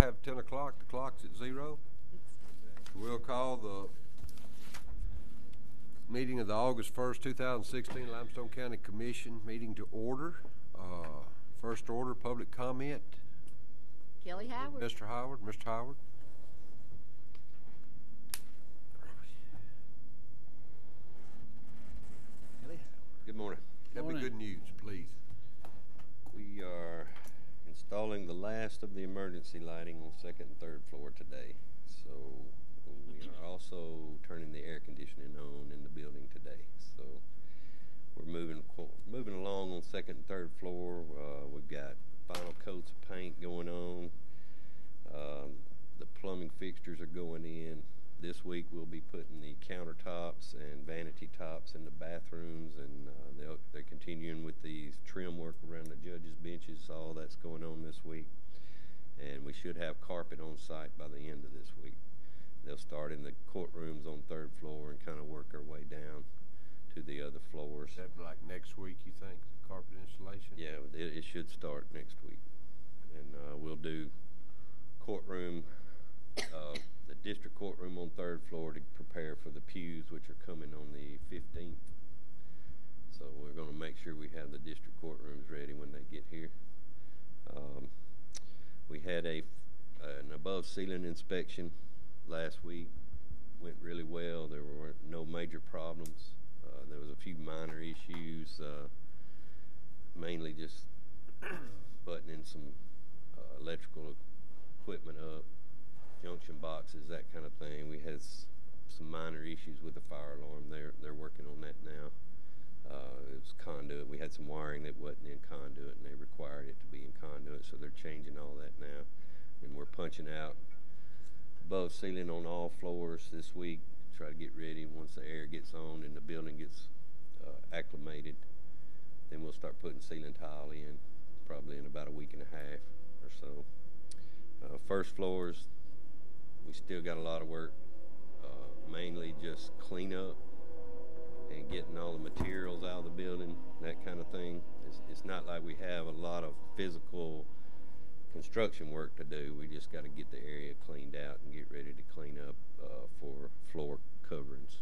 have 10 o'clock. The clock's at 0. We'll call the meeting of the August 1st, 2016 Limestone County Commission meeting to order. First order, public comment. Kelly Howard. Mr. Howard. Mr. Howard. Kelly Howard. Good morning. Tell me good news, please. We are installing the last of the emergency lighting on second and third floor today. So we are also turning the air conditioning on in the building today. So we're moving along on second and third floor. We've got final coats of paint going on. The plumbing fixtures are going in. This week we'll be putting the countertops and vanity tops in the bathrooms, and they're continuing with the trim work around the judges' benches. All that's going on this week, and we should have carpet on site by the end of this week. They'll start in the courtrooms on third floor and kind of work their way down to the other floors. Is that like next week, you think, carpet installation? Yeah, it should start next week, and we'll do courtroom. The district courtroom on third floor to prepare for the pews, which are coming on the 15th. So we're going to make sure we have the district courtrooms ready when they get here. We had an above ceiling inspection last week. Went really well. There were no major problems. There was a few minor issues, mainly just buttoning some electrical equipment up, junction boxes, that kind of thing. We had some minor issues with the fire alarm. They're working on that now. It was conduit. We had some wiring that wasn't in conduit, and they required it to be in conduit, so they're changing all that now. And we're punching out above ceiling on all floors this week. Try to get ready once the air gets on and the building gets acclimated. Then we'll start putting ceiling tile in, probably in about a week and a half or so. First floors, we still got a lot of work, mainly just clean up and getting all the materials out of the building, that kind of thing. It's not like we have a lot of physical construction work to do. We just got to get the area cleaned out and get ready to clean up for floor coverings.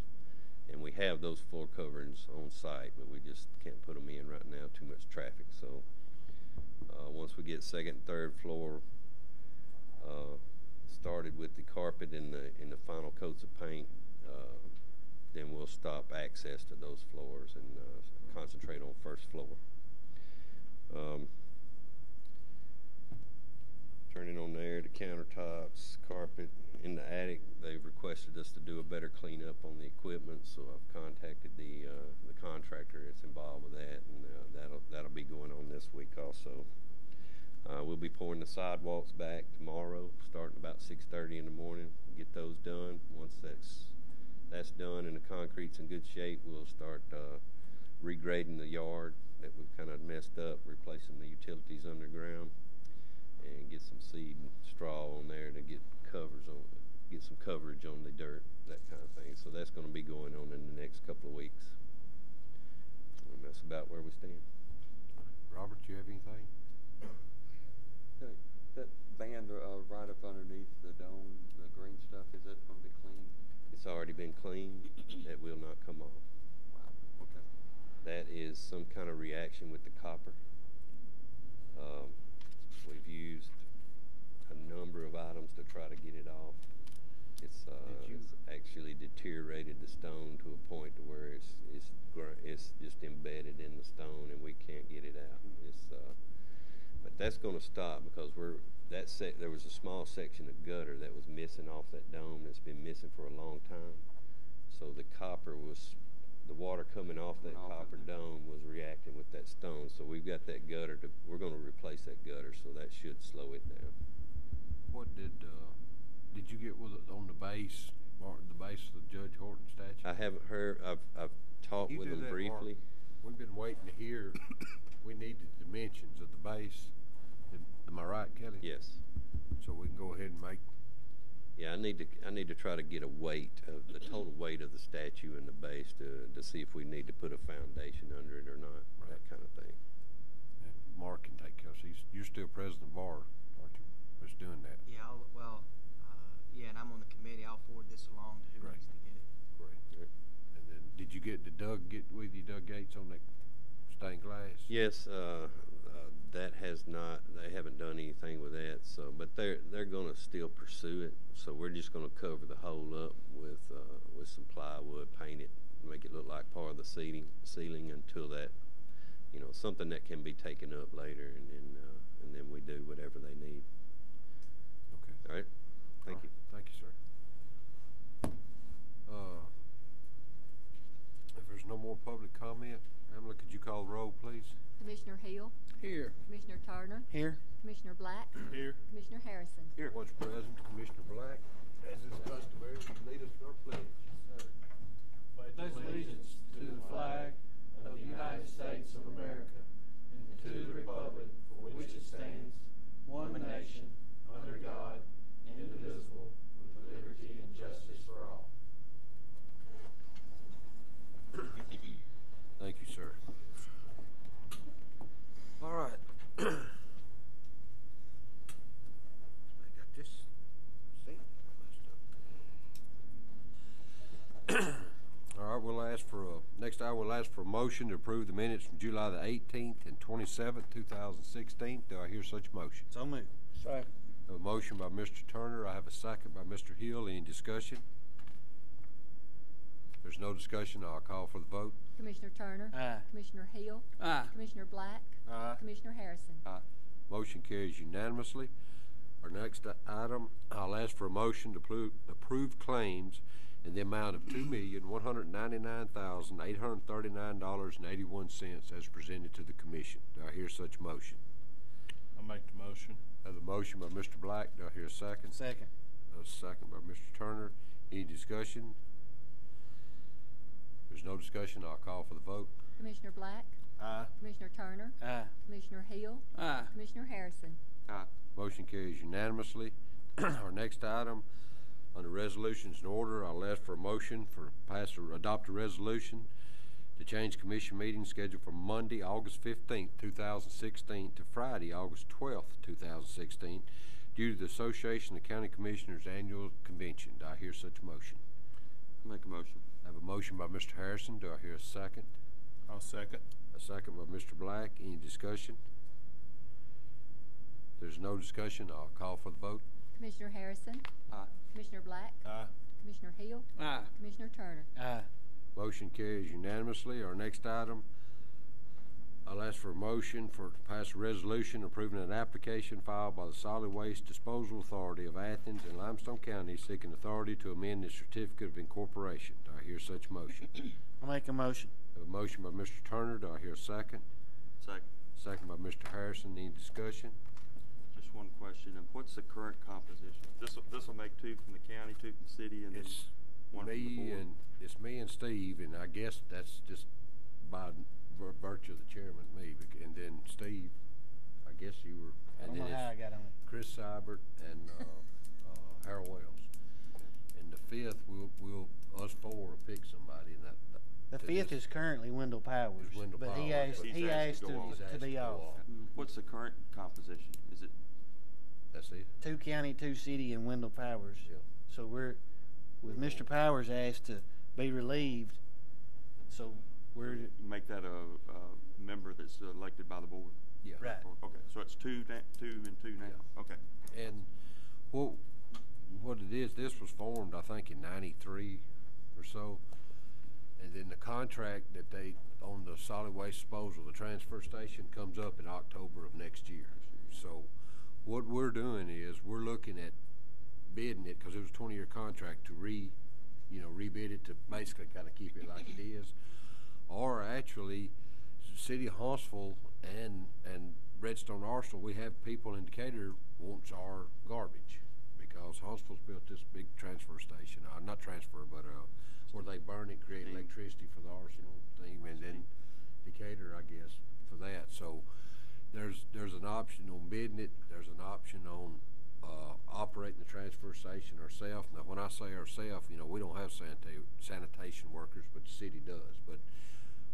And we have those floor coverings on site, but we just can't put them in right now, too much traffic. So once we get second and third floor started with the carpet and the final coats of paint, then we'll stop access to those floors and concentrate on first floor. Turning on there, the countertops, carpet in the attic. They've requested us to do a better cleanup on the equipment, so I've contacted the contractor that's involved with that, and that'll be going on this week also. We'll be pouring the sidewalks back tomorrow, starting about 6:30 in the morning. Get those done. Once that's done and the concrete's in good shape, we'll start regrading the yard that we've kind of messed up, replacing the utilities underground, and get some seed and straw on there to get some coverage on the dirt, that kind of thing. So that's going to be going on in the next couple of weeks, and that's about where we stand. Robert, you have anything? That band right up underneath the dome, the green stuff, is that going to be cleaned? It's already been cleaned. That will not come off. Wow. Okay. That is some kind of reaction with the copper. We've used a number of items to try to get it off. It's actually deteriorated the stone to a point to where it's just embedded in the stone, and we can't get it out. But that's going to stop because there was a small section of gutter that was missing off that dome that's been missing for a long time. So the water coming off that copper dome was reacting with that stone. So we've got that gutter we're going to replace that gutter, so that should slow it down. What did you get with it on the base of the Judge Horton statue? I haven't heard. I've talked with them briefly. Mark, we've been waiting to hear. We need the dimensions of the base. Am I right, Kelly? Yes. So we can go ahead and make. Yeah, I need to try to get a weight of the total weight of the statue and the base to see if we need to put a foundation under it or not, right. That kind of thing. And Mark can take care of. You're still president of VAR, aren't you? Was doing that. Yeah, I'll Doug get with you, Doug Gates, on that stained glass? Yes, that has not. They haven't done anything with that. So, but they're going to still pursue it. So we're just going to cover the hole up with some plywood, paint it, make it look like part of the ceiling until that, something that can be taken up later, and then we do whatever they need. Okay. All right. Thank you. Thank you, sir. If there's no more public comment, Pamela, could you call the roll, please? Commissioner Hill. Here. Commissioner Turner. Here. Commissioner Black. Here. Commissioner Harrison. Here. Once present, Commissioner Black. As is customary, will you lead us in our pledge? Pledge allegiance to the flag of the United States of America and to the republic for which it stands, one nation, under God, indivisible, with liberty and justice for all. Thank you, sir. All right. I got this seat messed up. All right, we'll ask for next hour we'll ask for a motion to approve the minutes from July the 18th and 27th, 2016. Do I hear such motion? So moved. Second. I have a motion by Mr. Turner. I have a second by Mr. Hill. Any discussion? If there's no discussion, I'll call for the vote. Commissioner Turner. Aye. Commissioner Hill. Aye. Commissioner Black. Aye. Commissioner Harrison. Aye. Motion carries unanimously. Our next item, I'll ask for a motion to approve claims in the amount of $2,199,839.81 as presented to the commission. Do I hear such motion? I'll make the motion. I have a motion by Mr. Black. Do I hear a second? Second. A second by Mr. Turner. Any discussion? If there's no discussion, I'll call for the vote. Commissioner Black. Aye. Commissioner Turner. Aye. Commissioner Hill. Aye. Commissioner Harrison. Aye. Motion carries unanimously. Our next item, under resolutions and order, I'll ask for a motion for adopt a resolution to change commission meeting schedule from Monday, August 15th, 2016 to Friday, August 12th, 2016 due to the Association of County Commissioners Annual Convention. Do I hear such motion? Make a motion. I have a motion by Mr. Harrison. Do I hear a second? I'll second. A second by Mr. Black. Any discussion? If there's no discussion, I'll call for the vote. Commissioner Harrison. Aye. Commissioner Black. Aye. Commissioner Hill. Aye. Commissioner Turner. Aye. Motion carries unanimously. Our next item, I'll ask for a motion to pass a resolution approving an application filed by the Solid Waste Disposal Authority of Athens and Limestone County seeking authority to amend the certificate of incorporation. Do I hear such motion? I'll make a motion. I have a motion by Mr. Turner. Do I hear a second? Second. Second by Mr. Harrison. Any discussion? Just one question. And what's the current composition? This will make two from the county, two from the city, and It's then one from the board. it's me and Steve, and I guess that's just by virtue of the chairman, me, and then Steve. I guess you were. I And don't know then how I it's got on it. Chris Seibert and Harold Wells. And the fifth, us four will pick somebody in that. The fifth is currently Wendell Powers, Is Wendell but he Powers, asked but he he's asked asked to go off. to He's be asked to go off. off. What's the current composition? Is it? That's it. 2 county, 2 city, and Wendell Powers. Yeah. So we're with Mr. Powers asked to be relieved. So we're Make that a member that's elected by the board. Yeah. right. Okay, so it's two and two now. Yeah. Okay. And what it is, this was formed, I think, in '93 or so. And then the contract that they, on the solid waste disposal, the transfer station, comes up in October of next year. So what we're doing is we're looking at bidding it, because it was a 20-year contract, to rebid it to basically kind of keep it like it is. Or actually, City of Huntsville and Redstone Arsenal, we have people in Decatur wants our garbage, because Huntsville's built this big transfer station, not transfer, but where they burn it, create electricity for the Arsenal thing, and then Decatur, I guess, for that. So there's an option on bidding it. There's an option on operating the transfer station ourselves. Now, when I say ourselves, we don't have sanitation workers, but the city does. But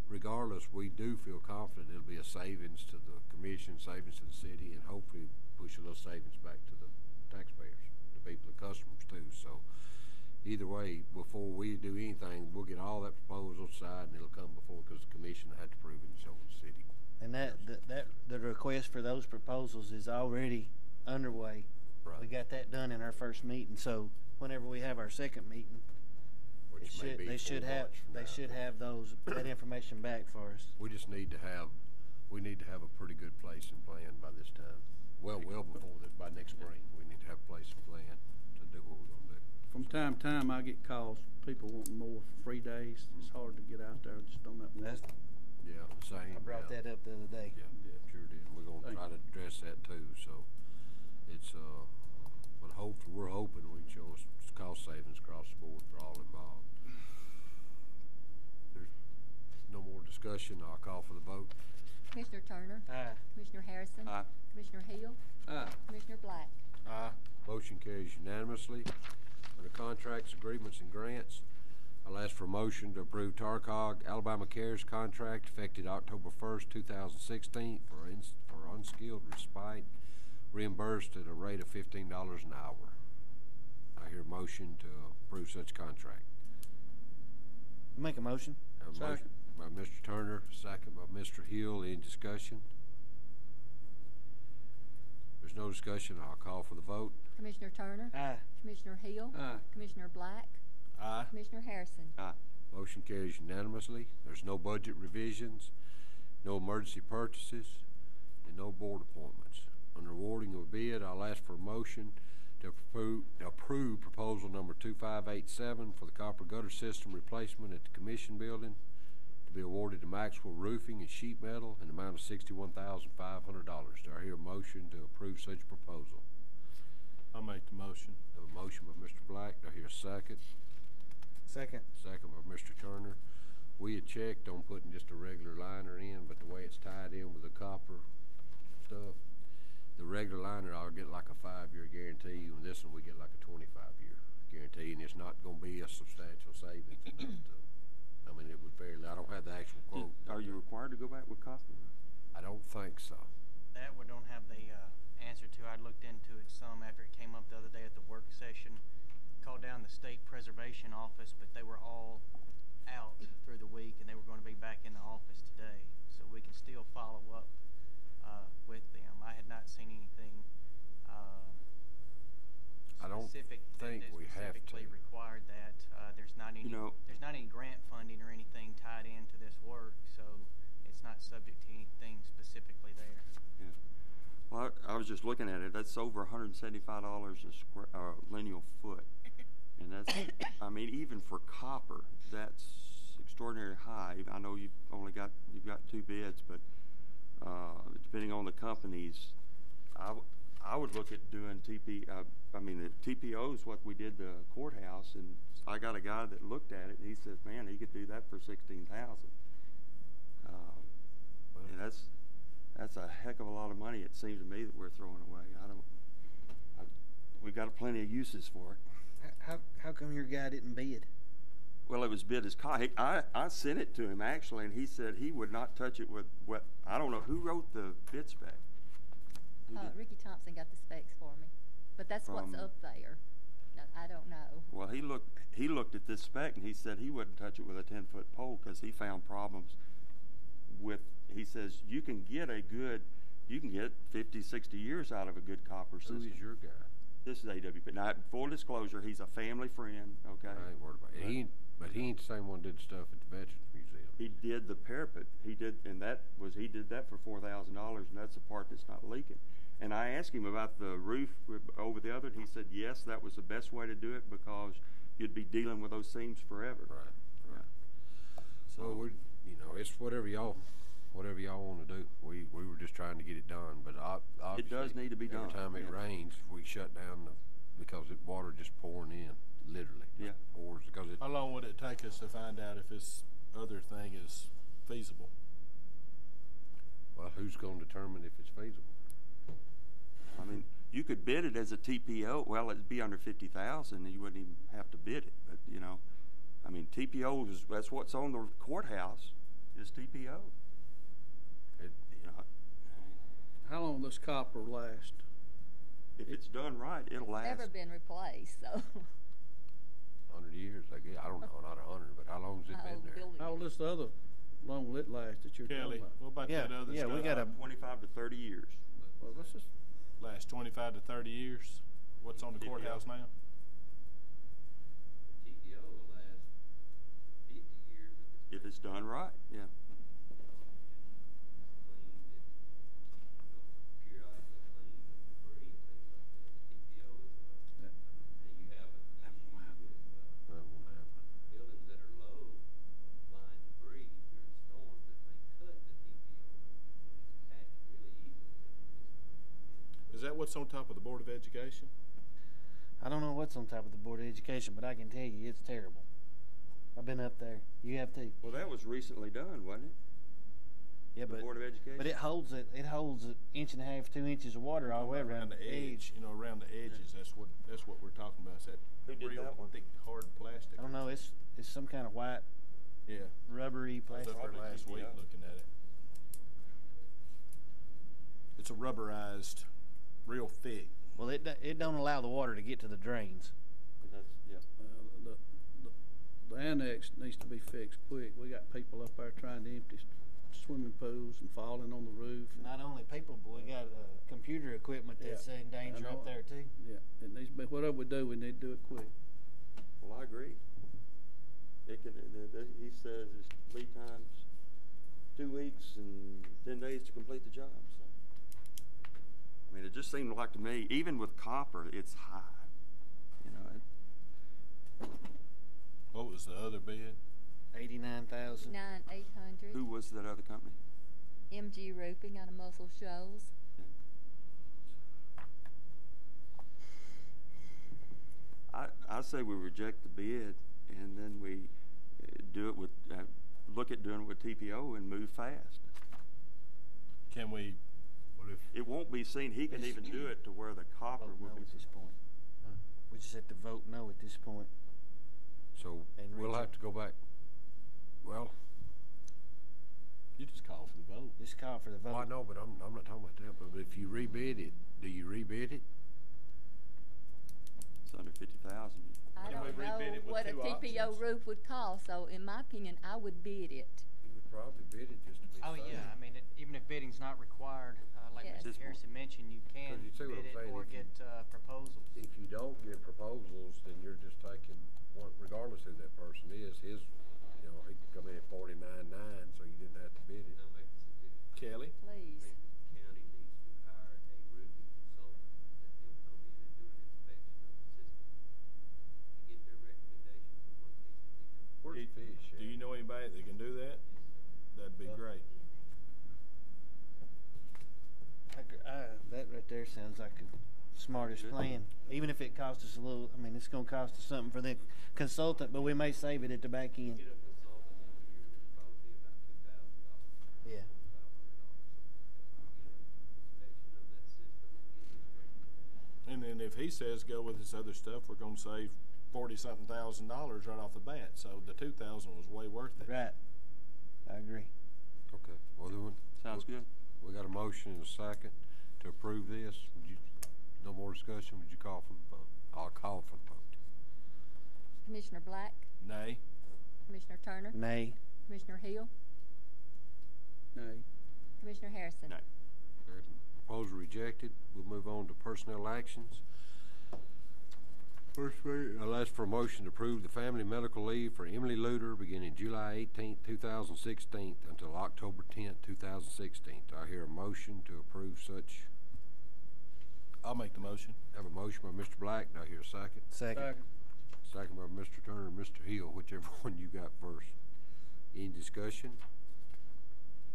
regardless, we do feel confident it'll be a savings to the commission, savings to the city, and hopefully push a little savings back to the taxpayers, the people, the customers too. So either way, before we do anything, we'll get all that proposal side and it'll come before, because the commission will have to prove it and show the city. And the request for those proposals is already underway. Right. We got that done in our first meeting, so whenever we have our second meeting, Which may be they should 4 have months from now. that information back for us. We just need to have a pretty good place and plan by this time. Well before that, by next spring, we need to have a place and plan to do what we're gonna do. From time to time, I get calls, people wanting more free days. It's hard to get out there, just on that. That's, Yeah, same. I brought yeah. that up the other day. Yeah, sure did. We're gonna Thank try you. to address that too, so it's, but we're hoping we can show us cost savings across the board for all involved. There's no more discussion, I'll call for the vote. Commissioner Turner. Aye. Commissioner Harrison. Aye. Commissioner Hill. Aye. Commissioner Black. Motion carries unanimously. Under contracts, agreements, and grants, I'll ask for a motion to approve TARCOG Alabama Cares contract effective October 1st, 2016 for unskilled respite reimbursed at a rate of $15 an hour. I hear a motion to approve such contract. Make a motion. Have a motion by Mr. Turner, second by Mr. Hill. Any discussion? There's no discussion. I'll call for the vote. Commissioner Turner. Aye. Commissioner Hill. Aye. Commissioner Black. Aye. Commissioner Harrison. Aye. Motion carries unanimously. There's no budget revisions, no emergency purchases, and no board appointments. Under awarding of a bid, I'll ask for a motion to approve proposal number 2587 for the copper gutter system replacement at the Commission Building to be awarded to Maxwell Roofing and Sheet Metal in the amount of $61,500. Do I hear a motion to approve such proposal? I'll make the motion. I have a motion by Mr. Black. Do I hear a second? Second. Second by Mr. Turner. We had checked on putting just a regular liner in, but the way it's tied in with the copper stuff, the regular liner, I'll get like a 5-year guarantee, and this one we get like a 25-year guarantee, and it's not going to be a substantial savings. I mean, it would I don't have the actual quote. Are you required to go back with copper? I don't think so. That we don't have the answer to. I looked into it some after it came up the other day at the work session. Called down the state preservation office, but they were all out through the week, and they were going to be back in the office today. So we can still follow up with them. I had not seen anything I don't specific think that we have specifically to. required that. There's not any. There's not any grant funding or anything tied into this work, so it's not subject to anything specifically there. Yeah. Well, I was just looking at it. That's over $175 a square lineal foot, and that's I mean, even for copper, that's extraordinarily high. I know you've got 2 bids, but depending on the companies, I would look at doing the TPO is what we did the courthouse, and I got a guy that looked at it, and he says, man, he could do that for $16,000. And that's a heck of a lot of money, it seems to me, that we're throwing away. We've got plenty of uses for it. How come your guy didn't bid? Well, it was bid as I sent it to him, actually, and he said he would not touch it with what, I don't know, who wrote the bid spec? Ricky Thompson got the specs for me, but that's what's up there. No, I don't know. Well, he looked at this spec, and he said he wouldn't touch it with a 10-foot pole because he found problems with, he says, you can get 50, 60 years out of a good copper system. Who is your guy? This is AWP. Now, full disclosure, he's a family friend, okay? I ain't worried about it. But he ain't the same one that did stuff at the Veterans Museum. He did the parapet. He did that for $4,000, and that's the part that's not leaking. And I asked him about the roof over the other, and he said, yes, that was the best way to do it because you'd be dealing with those seams forever. Right. Yeah. So it's whatever y'all want to do. We were just trying to get it done, but obviously it does need to be done. Every time it rains, we shut down because the water just pouring in, literally. Yeah. Pours because it. How long would it take us to find out if this other thing is feasible? Well, who's going to determine if it's feasible? I mean, you could bid it as a TPO. Well, it'd be under 50,000, and you wouldn't even have to bid it. But I mean, TPO that's what's on the courthouse is TPO. How long does copper last? If it's done right, it'll last. Never been replaced, so. 100 years, I guess. I don't know, not 100, but how long's it How been old the there? building How old is. is the other long lit last that you're Kelly, talking about? what about Yeah, that other yeah, stuff? we got a 25 to 30 years. Well, let's just, Last 25 to 30 years? What's on the TPO. courthouse now? TPO will last 50 years If it's done right, yeah. periodically cleaned of debris and things like that. The TPO is, Yeah. and you have an issue with, That won't happen. buildings that are low, flying debris during storms that may cut the TPO when it's attached really easily. Is that what's on top of the Board of Education? I don't know what's on top of the Board of Education, but I can tell you it's terrible. I've been up there. You have too. Well, that was recently done, wasn't it? Yeah, The but Board of Education? but it holds an inch and a half, 2 inches of water all the way around the edge, you know, around the edges. That's what we're talking about. It's that Who did real that one? thick, hard plastic. I don't know. It's some kind of white, Yeah. rubbery I was plastic. up there Probably last week TPO. looking at it. It's a rubberized, real thick. Well, it don't allow the water to get to the drains. That's, yeah. the annex needs to be fixed quick. We got people up there trying to empty swimming pools and falling on the roof. Not only people, but we got computer equipment that's in danger I know up there too. Yeah, it needs to be, whatever we do, we need to do it quick. Well, I agree. It can, he says it's lead times 2 weeks and 10 days to complete the job, so. I mean, it just seemed like to me, even with copper, it's high. You know, What was the other bid? 89,000. 9,800. who was that other company? MG Roofing out of Muscle Shoals. I say we reject the bid and then we do it with, look at doing it with TPO and move fast. Can we? What if? It won't be seen, he can even do it to where the copper Vote will no be. at this point. We just have to vote no at this point. So And we'll Richard. have to go back. Well, You just call for the vote. Just call for the vote. I know, but I'm not talking about that. But if you rebid it, do you rebid it? It's under 50,000. I Can we don't know rebid it with what a two TPO options? roof would cost, so in my opinion, I would bid it. You would probably bid it just to be Oh, safe. yeah, I mean, even if bidding's not required, like Yes. Mr. Harrison mentioned, you can 'Cause you see what bid I'm it saying, or if you- get proposals. If you don't get proposals, then you're just taking one, regardless who that person is. His, you know, he could come in at 49.9, so you didn't have to bid it. And I'll make a suggestion. Kelly? I Please. think the county needs to hire a roofing consultant that he'll come in and do an inspection of the system and get their recommendations on what needs to be done. Where's Fish Do at? you know anybody that can do that? That'd be great. That right there sounds like the smartest Good. plan. Even if it costs us a little, I mean, it's going to cost us something for the consultant, but we may save it at the back end. Get a consultant in here, it'd probably be about $2,000. Yeah. $500, something like that. Get an inspection of that system and get his recommendations. And then if he says go with this other stuff, we're gonna save $40-something thousand right off the bat. So the 2,000 was way worth it. Right. I agree. Okay, well then. Sounds good. We got a motion and a second to approve this. Would you, no more discussion, would you call for the vote? I'll call for the vote. Commissioner Black, Nay. Commissioner Turner, Nay. Commissioner Hill, Nay. Commissioner Harrison. No. Okay, proposal rejected. We'll move on to personnel actions. First, I'll ask for a motion to approve the family medical leave for Emily Luter beginning July 18th, 2016 until October 10th, 2016. I hear a motion to approve such. I'll make the motion. Have a motion by Mr. Black. Do I hear a second? Second. Second by Mr. Turner and Mr. Hill, whichever one you got first. Any discussion?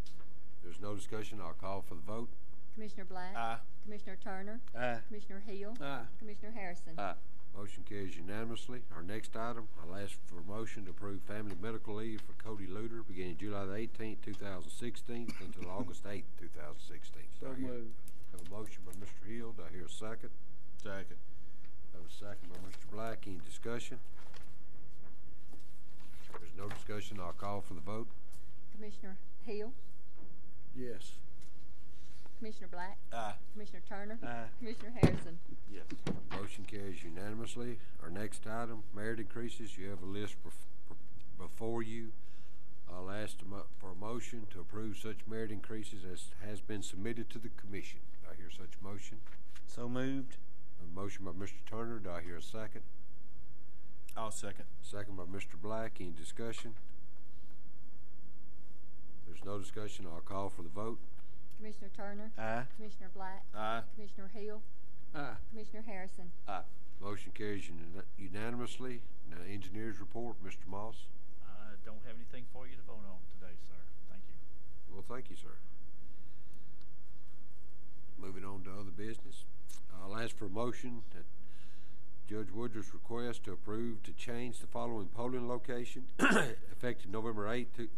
If there's no discussion, I'll call for the vote. Commissioner Black. Aye. Commissioner Turner, Aye. Commissioner Hill, Aye. Commissioner Harrison. Aye. Motion carries unanimously. Our next item, I'll ask for a motion to approve family medical leave for Cody Luter beginning July the 18th, 2016 until August 8th, 2016. So Do I hear- moved. Have a motion by Mr. Hill. Do I hear a second? Second. Have a second by Mr. Black. Any discussion? If there's no discussion, I'll call for the vote. Commissioner Hill, Yes. Commissioner Black? Aye. Commissioner Turner? Aye. Commissioner Harrison? Yes. Motion carries unanimously. Our next item, merit increases. You have a list before you. I'll ask for a motion to approve such merit increases as has been submitted to the commission. Do I hear such motion? So moved. A motion by Mr. Turner. Do I hear a second? I'll second. Second by Mr. Black. Any discussion? There's no discussion. I'll call for the vote. Commissioner Turner? Aye. Commissioner Black? Aye. Commissioner Hill? Aye. Commissioner Harrison? Aye. Motion carries unanimously. Now, engineers report, Mr. Moss. I don't have anything for you to vote on today, sir. Thank you. Well, thank you, sir. Moving on to other business. I'll ask for a motion at Judge Woodruff's request to approve to change the following polling location effective November 8th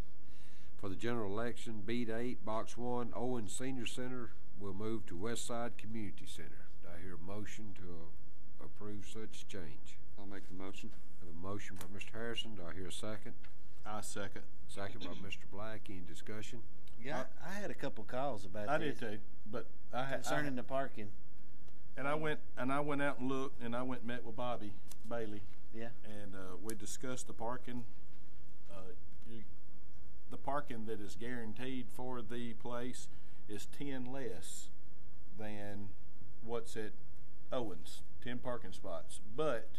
for the general election. Beat 8, Box 1, Owen Senior Center will move to West Side Community Center. Do I hear a motion to approve such change? I'll make the motion. I have a motion by Mr. Harrison. Do I hear a second? I second. Second by Mr. Black. Any discussion? Yeah, I had a couple calls about I this. did too, but Concerning the parking. And I went out and looked, and I went and met with Bobby Bailey, Yeah. and we discussed the parking. The parking that is guaranteed for the place is 10 less than what's at Owens, 10 parking spots. But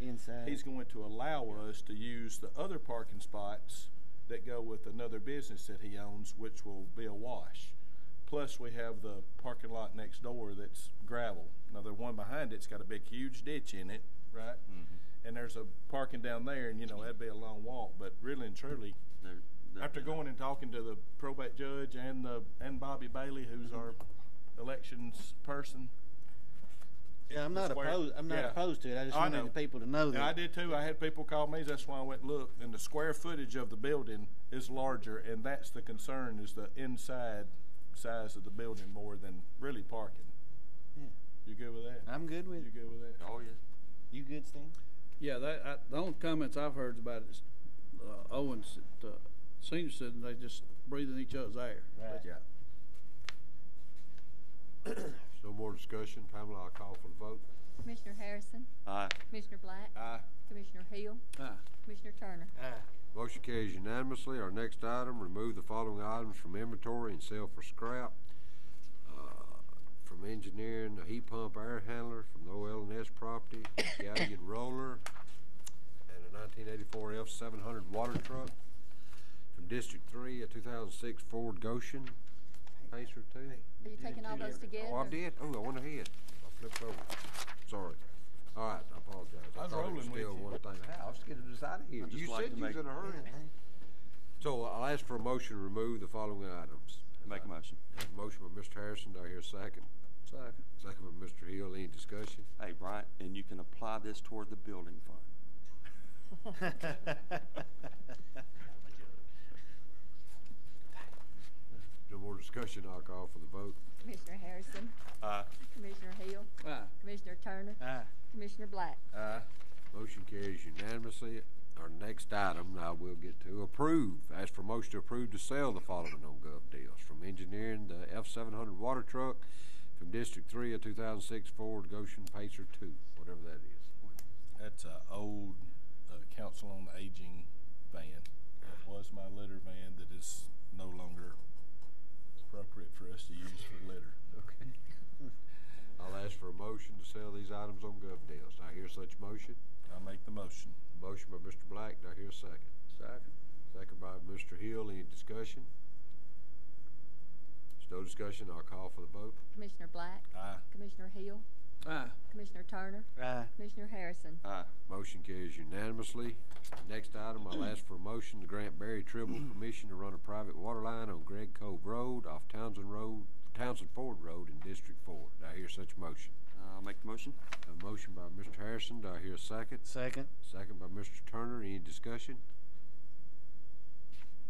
Inside. he's going to allow us to use the other parking spots that go with another business that he owns, which will be a wash. Plus, we have the parking lot next door that's gravel. Now, the one behind it's got a big, huge ditch in it, right? Mm-hmm. And there's a parking down there, and, that'd be a long walk. But really and truly, after going and talking to the probate judge and Bobby Bailey, who's our elections person. Yeah, I'm not opposed. I'm not opposed to it. I just wanted the people to know that. And I did too. I had people call me. That's why I went and looked. And the square footage of the building is larger, and that's the concern: is the inside size of the building more than really parking. Yeah. You good with that? I'm good with You it. good with that? Oh, yeah. You good, Stan? Yeah, the only comments I've heard about it is Owens at Senior Center, they just breathing each other's air. Right. Yeah. No more discussion. Pamela, I'll call for the vote. Commissioner Harrison? Aye. Commissioner Black? Aye. Commissioner Hill? Aye. Commissioner Turner? Aye. Motion carries unanimously. Our next item, remove the following items from inventory and sell for scrap. From engineering, a heat pump air handler from the OL&S property, galleon roller, and a 1984 F700 water truck. From District 3, a 2006 Ford Goshen Pacer 2. Are you taking all those together? Oh, I did? Oh, I went ahead. I flipped over. Sorry. All right, I apologize. I was thought it rolling with still you. one thing. I was getting this out of here. I'd just You like said to you was make- in a hurry. So I'll ask for a motion to remove the following items. Make a motion. I have a motion by Mr. Harrison. Do I hear a second? Second. Second by Mr. Hill. Any discussion? Hey, Bryant, and you can apply this toward the building fund. No more discussion. I'll call for the vote. Commissioner Harrison? Aye. Commissioner Hill? Aye. Commissioner Turner? Aye. Commissioner Black? Aye. Motion carries unanimously. Our next item, now we'll get to approve. Ask for motion to approve to sell the following on Gov deals. From engineering, the F700 water truck. From District 3, a 2006 Ford Goshen Pacer 2, whatever that is. That's an old Council on Aging van. That was my litter van that is no longer appropriate for us to use for litter. Okay. I'll ask for a motion to sell these items on Gov deals. Do I hear such motion? I'll make the motion. Motion by Mr. Black. Do I hear a second? Second. Second by Mr. Hill. Any discussion? There's no discussion. I'll call for the vote. Commissioner Black? Aye. Commissioner Hill? Aye. Commissioner Turner? Aye. Commissioner Harrison? Aye. Motion carries unanimously. Next item, I'll ask for a motion to grant Barry Tribble permission to run a private water line on Gregg Cove Road off Townsend Ford Road in District 4. Do I hear such motion? I'll make the motion. A motion by Mr. Harrison. Do I hear a second? Second. Second by Mr. Turner. Any discussion?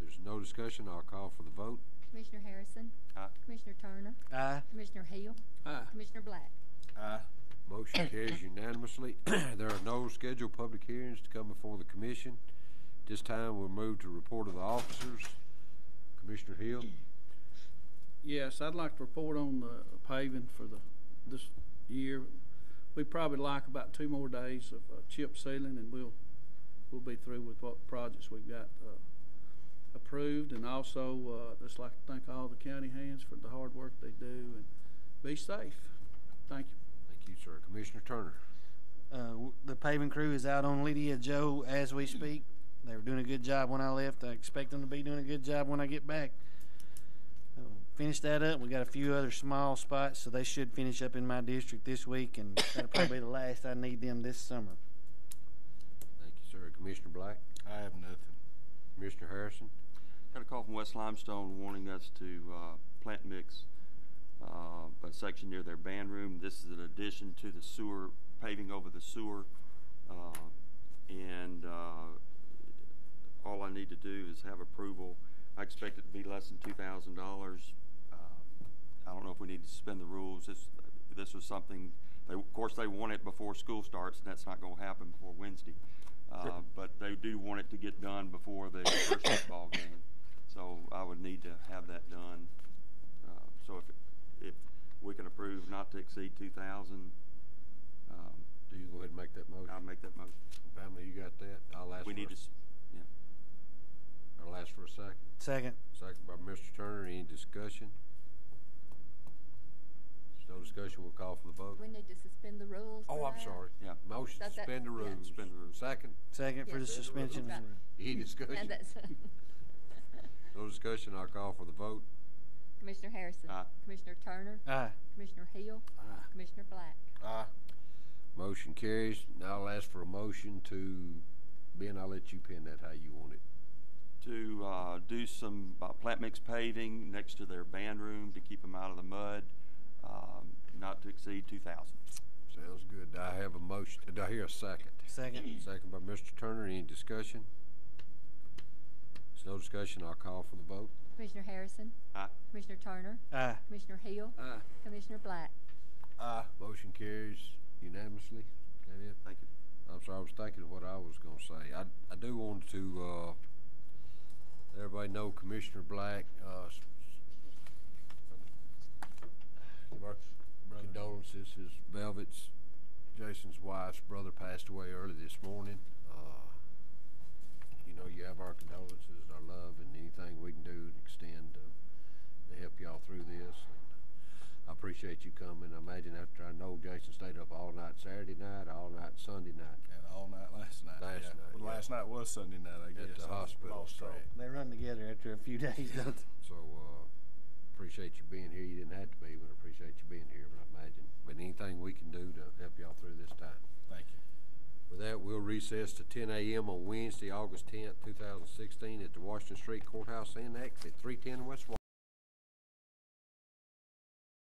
There's no discussion. I'll call for the vote. Commissioner Harrison? Aye. Commissioner Turner? Aye. Commissioner Hill? Aye. Commissioner Black? Aye. Motion carries unanimously. There are no scheduled public hearings to come before the commission. This time we'll move to report of the officers. Commissioner Hill. Yes, I'd like to report on the paving for this year. We probably like about 2 more days of chip sealing, and we'll be through with what projects we've got approved. And also, just like to thank all the county hands for the hard work they do, and be safe. Thank you. Thank you, sir. Commissioner Turner. The paving crew is out on Lydia Joe as we speak. They were doing a good job when I left. I expect them to be doing a good job when I get back. Finish that up. We got a few other small spots, so they should finish up in my district this week, and that'll probably be the last I need them this summer. Thank you, sir. Commissioner Black. I have nothing. Commissioner Harrison. Got a call from West Limestone wanting us to plant mix a section near their band room. This is an addition to the sewer, paving over the sewer, and all I need to do is have approval. I expect it to be less than $2,000. I don't know if we need to suspend the rules. This was something, of course, they want it before school starts, and that's not going to happen before Wednesday. But they do want it to get done before the first football game. So I would need to have that done. So if we can approve not to exceed 2,000, Do you go ahead and make that motion? I'll make that motion. Pamela, you got that? I'll ask We for need to, yeah. I'll ask for a second. Second. Second by Mr. Turner. Any discussion? There's no discussion. We'll call for the vote. We need to suspend the rules. Oh, for I'm that? sorry. Yeah. Motion to That's- suspend the yeah. rules. Suspend the rules. Second. Second for the Yes. suspension. Right. Any discussion? And that's No discussion. I'll call for the vote. Commissioner Harrison. Aye. Commissioner Turner. Aye. Commissioner Hill. Aye. Commissioner Black. Aye. Motion carries. Now I'll ask for a motion to, Ben, I'll let you pin that how you want it. To do some plant mix paving next to their band room to keep them out of the mud, not to exceed 2,000. Sounds good. Do I have a motion? Do I hear a second? Second. Second by Mr. Turner. Any discussion? There's no discussion. I'll call for the vote. Commissioner Harrison. Aye. Commissioner Turner. Aye. Commissioner Hill. Aye. Commissioner Black. Aye. Motion carries unanimously. Is that it? Thank you. I'm sorry, I was thinking of what I was going to say. I do want to let everybody know Commissioner Black, give our condolences. His Velvet's, Jason's wife's brother passed away early this morning. You know, you have our condolences, our love, and anything we can do to extend to help y'all through this. I appreciate you coming. I imagine after I know Jason stayed up all night Saturday night, all night Sunday night. And all night last night. Last yeah. night, Well, yeah. last night was Sunday night, I guess. At the hospital, Lost so. track. They run together after a few days, don't they? So, appreciate you being here. You didn't have to be, but I appreciate you being here. But I imagine, but anything we can do to help y'all through this time. Thank you. With that, we'll recess to 10 a.m. on Wednesday, August 10th, 2016 at the Washington Street Courthouse Annex at 310 West Washington.